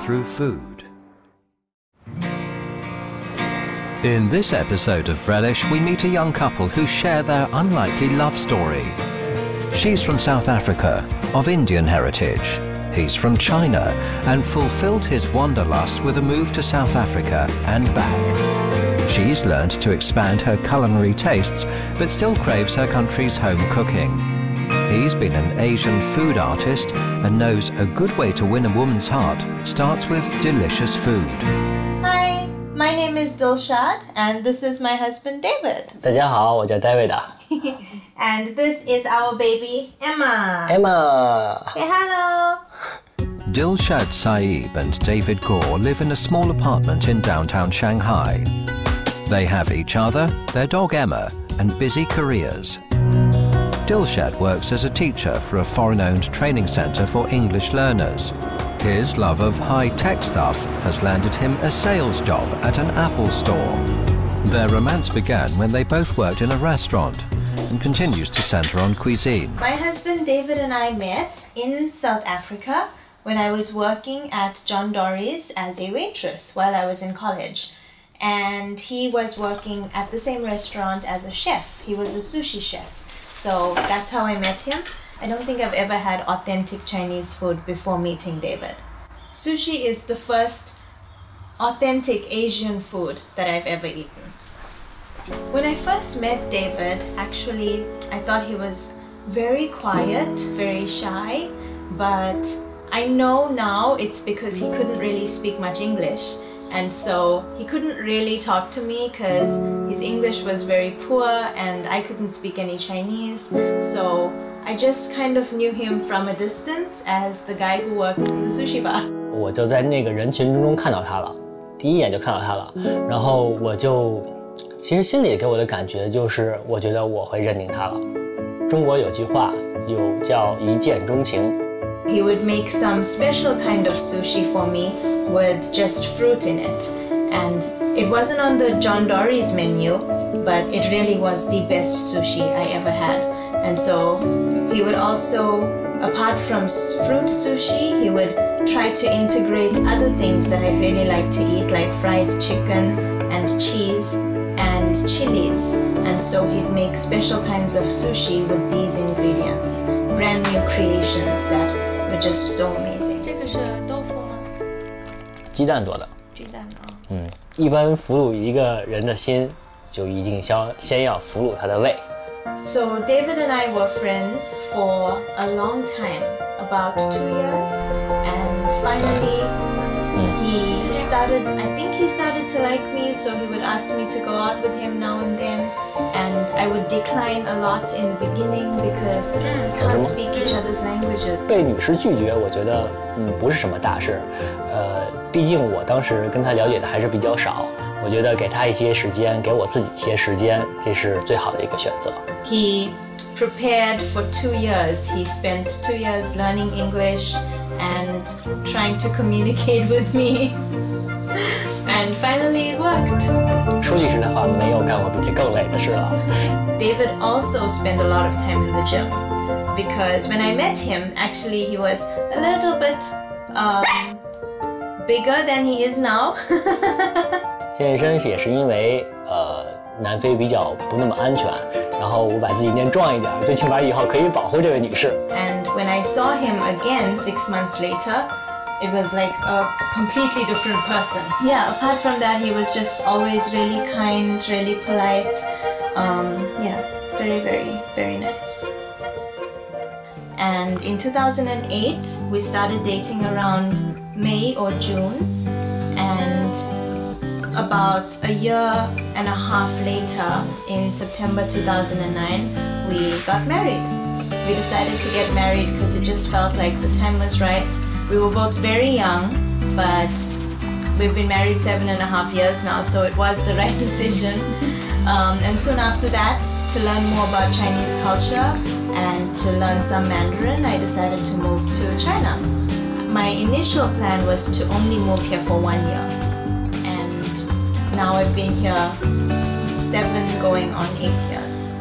through food. In this episode of Relish, we meet a young couple who share their unlikely love story. She's from South Africa, of Indian heritage. He's from China and fulfilled his wanderlust with a move to South Africa and back. She's learned to expand her culinary tastes, but still craves her country's home cooking. He's been an Asian food artist and knows a good way to win a woman's heart starts with delicious food. Hi, my name is Dilshaad and this is my husband David. 大家好，我叫 David. And this is our baby Emma. Emma. Say hello. Dilshaad Saib and David Gore live in a small apartment in downtown Shanghai. They have each other, their dog Emma, and busy careers. Dilshaad works as a teacher for a foreign-owned training centre for English learners. His love of high-tech stuff has landed him a sales job at an Apple store. Their romance began when they both worked in a restaurant and continues to centre on cuisine. My husband David and I met in South Africa when I was working at John Dory's as a waitress while I was in college. And he was working at the same restaurant as a chef. He was a sushi chef. So that's how I met him. I don't think I've ever had authentic Chinese food before meeting David. Sushi is the first authentic Asian food that I've ever eaten. When I first met David, actually, I thought he was very quiet, very shy, but I know now it's because he couldn't really speak much English. And so he couldn't really talk to me because his English was very poor and I couldn't speak any Chinese. So I just kind of knew him from a distance as the guy who works in the sushi bar. 我就在那个人群之中看到他了，第一眼就看到他了，然后我就其实心里给我的感觉就是，我觉得我会认定他了。中国有句话有叫一见钟情。He would make some special kind of sushi for me with just fruit in it. And it wasn't on the John Dory's menu, but it really was the best sushi I ever had. And so he would also, apart from fruit sushi, he would try to integrate other things that I really like to eat, like fried chicken and cheese and chilies. And so he'd make special kinds of sushi with these ingredients, brand new creations that were just so amazing. 这个是豆腐吗？鸡蛋做的。鸡蛋啊。一般俘虏一个人的心，就一定先要俘虏他的胃。So David and I were friends for a long time, about 2 years, and finally I think he started to like me, so he would ask me to go out with him now and then, and I would decline a lot in the beginning because we can't speak each other's languages. 被女士拒绝，我觉得不是什么大事，毕竟我当时跟她了解的还是比较少，我觉得给她一些时间，给我自己一些时间，这是最好的一个选择。He prepared for 2 years. He spent 2 years learning English and trying to communicate with me. And finally it worked. 说句实在话，没有干过比这更累的事了。David also spent a lot of time in the gym because when I met him, actually he was a little bit bigger than he is now. 健身也是因为南非比较不那么安全，然后我把自己练壮一点，最起码以后可以保护这位女士。And when I saw him again 6 months later, it was like a completely different person. Yeah, apart from that, he was just always really kind, really polite. Yeah, very, very, very nice. And in 2008, we started dating around May or June. And about a year and a half later, in September 2009, we got married. We decided to get married because it just felt like the time was right. We were both very young, but we've been married 7.5 years now, so it was the right decision. And soon after that, to learn more about Chinese culture and to learn some Mandarin, I decided to move to China. My initial plan was to only move here for 1 year. And now I've been here 7 going on 8 years.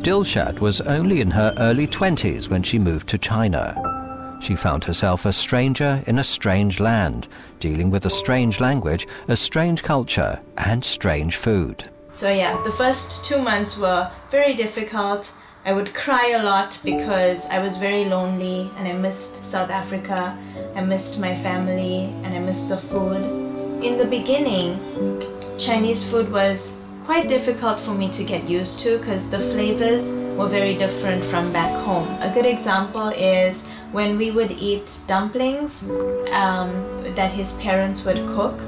Dilshaad was only in her early 20s when she moved to China. She found herself a stranger in a strange land, dealing with a strange language, a strange culture, and strange food. So yeah, the first 2 months were very difficult. I would cry a lot because I was very lonely and I missed South Africa, I missed my family, and I missed the food. In the beginning, Chinese food was quite difficult for me to get used to because the flavors were very different from back home. A good example is when we would eat dumplings that his parents would cook.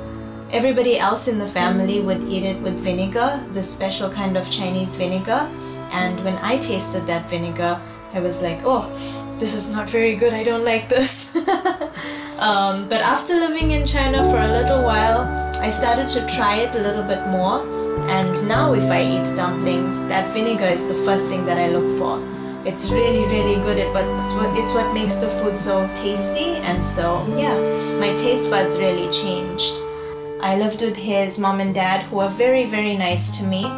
Everybody else in the family would eat it with vinegar, the special kind of Chinese vinegar. And when I tasted that vinegar, I was like, oh, this is not very good, I don't like this. But after living in China for a little while, I started to try it a little bit more. And now if I eat dumplings, that vinegar is the first thing that I look for. It's really, really good. It's what makes the food so tasty. And so, yeah, my taste buds really changed. I lived with his mom and dad, who are very, very nice to me.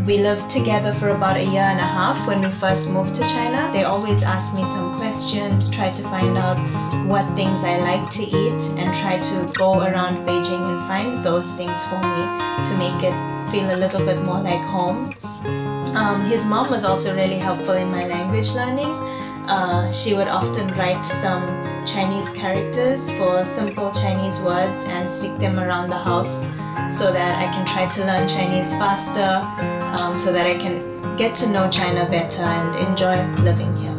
We lived together for about 1.5 years when we first moved to China. They always asked me some questions, tried to find out what things I like to eat, and try to go around Beijing and find those things for me to make it feel a little bit more like home. His mom was also really helpful in my language learning. She would often write some Chinese characters for simple Chinese words and stick them around the house so that I can try to learn Chinese faster, so that I can get to know China better and enjoy living here.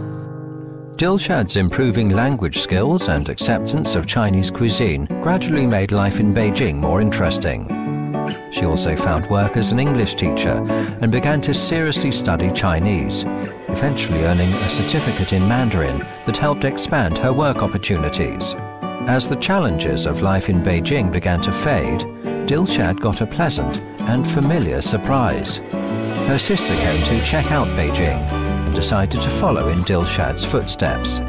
Dilshaad's improving language skills and acceptance of Chinese cuisine gradually made life in Beijing more interesting. She also found work as an English teacher and began to seriously study Chinese, eventually earning a certificate in Mandarin that helped expand her work opportunities. As the challenges of life in Beijing began to fade, Dilshaad got a pleasant and familiar surprise. Her sister came to check out Beijing and decided to follow in Dilshaad's footsteps.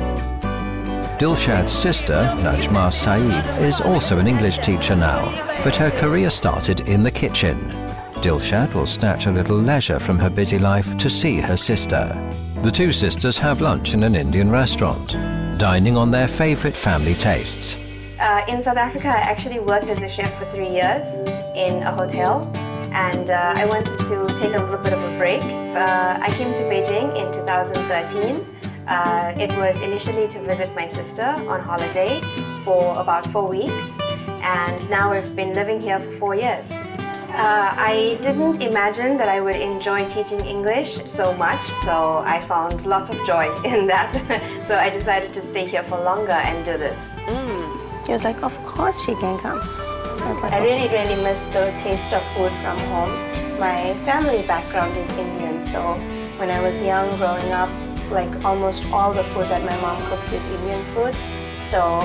Dilshaad's sister, Najma Saeed, is also an English teacher now, but her career started in the kitchen. Dilshaad will snatch a little leisure from her busy life to see her sister. The two sisters have lunch in an Indian restaurant, dining on their favorite family tastes. In South Africa, I actually worked as a chef for 3 years in a hotel, and I wanted to take a little bit of a break. I came to Beijing in 2013. It was initially to visit my sister on holiday for about 4 weeks, and now I've been living here for 4 years. I didn't imagine that I would enjoy teaching English so much, so I found lots of joy in that. So I decided to stay here for longer and do this. He was like, of course she can come. I really, really miss the taste of food from home. My family background is Indian, so when I was young, growing up, like almost all the food that my mom cooks is Indian food. So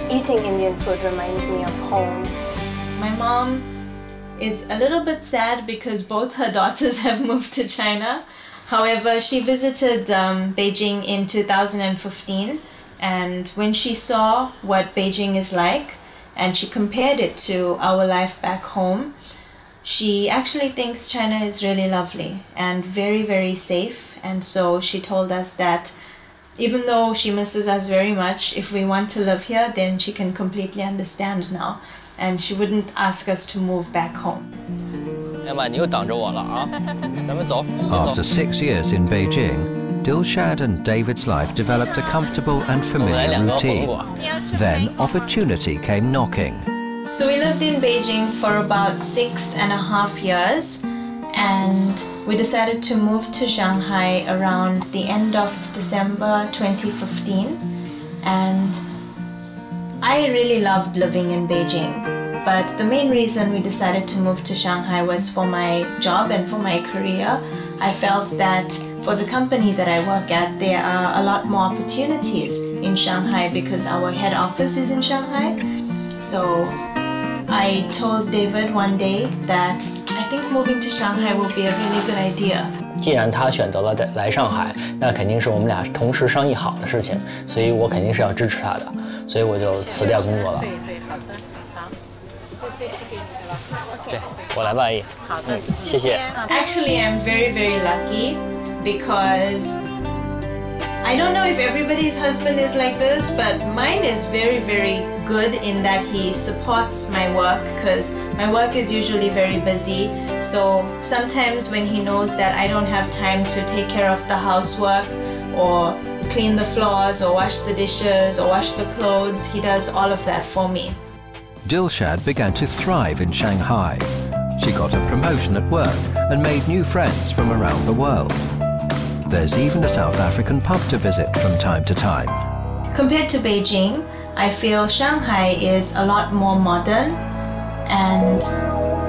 eating Indian food reminds me of home. My mom is a little bit sad because both her daughters have moved to China. However, she visited Beijing in 2015, and when she saw what Beijing is like and she compared it to our life back home, she actually thinks China is really lovely and very, very safe. And so she told us that even though she misses us very much, if we want to live here, then she can completely understand now. And she wouldn't ask us to move back home. After 6 years in Beijing, Dilshaad and David's life developed a comfortable and familiar routine. Then opportunity came knocking. So we lived in Beijing for about 6.5 years, and we decided to move to Shanghai around the end of December 2015. And I really loved living in Beijing, but the main reason we decided to move to Shanghai was for my job and for my career. I felt that for the company that I work at, there are a lot more opportunities in Shanghai because our head office is in Shanghai. So I told David one day that I think moving to Shanghai will be a really good idea. 既然他选择了来上海，那肯定是我们俩同时商议好的事情，所以我肯定是要支持他的，所以我就辞掉工作了。对，我来吧，阿姨。好的，谢谢。Actually, I'm very, very lucky because I don't know if everybody's husband is like this, but mine is very, very good in that he supports my work because my work is usually very busy. So sometimes when he knows that I don't have time to take care of the housework or clean the floors or wash the dishes or wash the clothes, he does all of that for me. Dilshaad began to thrive in Shanghai. She got a promotion at work and made new friends from around the world. There's even a South African pub to visit from time to time. Compared to Beijing, I feel Shanghai is a lot more modern, and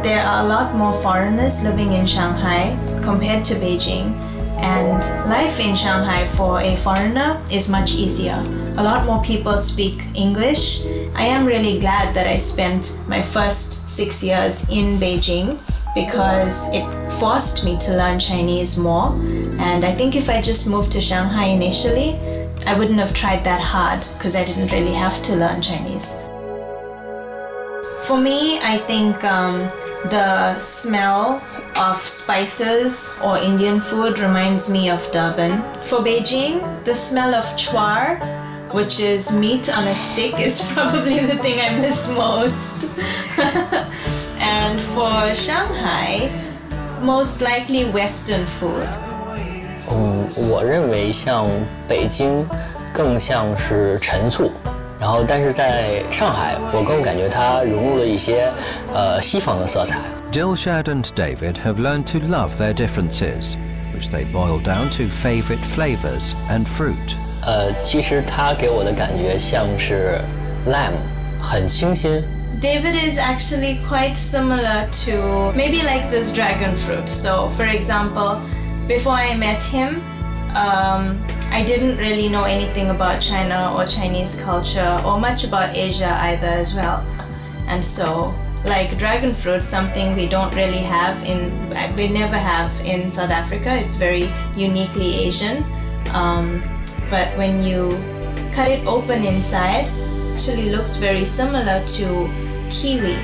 there are a lot more foreigners living in Shanghai compared to Beijing. And life in Shanghai for a foreigner is much easier. A lot more people speak English. I am really glad that I spent my first 6 years in Beijing because it forced me to learn Chinese more. And I think if I just moved to Shanghai initially, I wouldn't have tried that hard because I didn't really have to learn Chinese. For me, I think the smell of spices or Indian food reminds me of Durban. For Beijing, the smell of chuar, which is meat on a stick, is probably the thing I miss most. And for Shanghai, most likely Western food. 我认为像北京更像是陈醋，然后但是在上海，我更感觉它融入了一些西方的色彩。Dilshaad and David have learned to love their differences, which they boil down to favorite flavors and fruit. 其实它给我的感觉像是 lamb， 很清新。David is actually quite similar to maybe like this dragon fruit. So, for example, before I met him, I didn't really know anything about China or Chinese culture or much about Asia either as well. And so, like dragon fruit, something we don't really have we never have in South Africa. It's very uniquely Asian. But when you cut it open inside, it actually looks very similar to kiwi.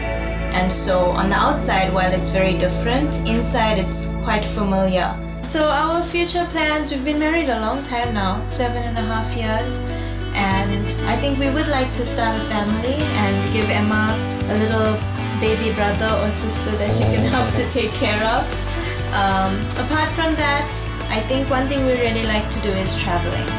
And so on the outside, while it's very different, inside it's quite familiar. So our future plans, we've been married a long time now, 7.5 years. And I think we would like to start a family and give Emma a little baby brother or sister that she can help to take care of. Apart from that, I think one thing we really like to do is traveling.